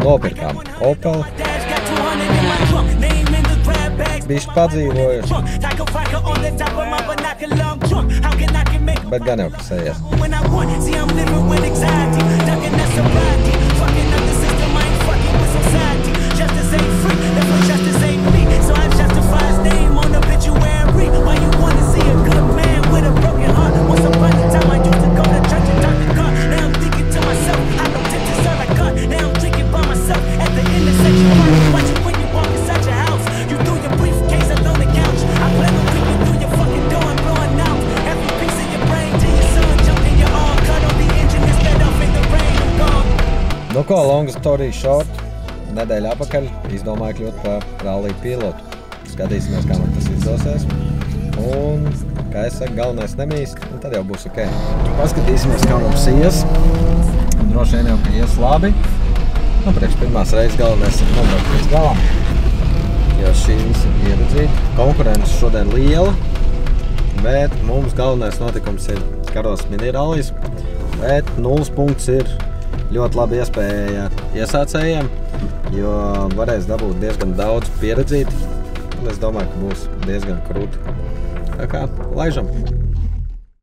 Nopirkām Opel. Bišķi padzīvojuši. Bet gan jau kas ejies. Nu ko, long story short, nedēļa apakaļ izdomāju kļūt par rallija pilotu. Skatīsimies, kā man tas izdosies. Un, kā es saku, galvenais nemīst, un tad jau būs ok. Paskatīsimies, kā mums ies. Droši vien jau, ka ies labi. Nu, priekš pirmās reizes galvenais ir nobraukt līdz galam. Jo šī visi ir ieredzīt. Konkurence šodien liela, bet mums galvenais notikums ir Karos mini rallijas. Bet 0 punkts ir ļoti labi iespēja iesācējiem, jo varēs dabūt diezgan daudz pieredzīti. Un es domāju, ka būs diezgan krūti. Tā kā, laižam!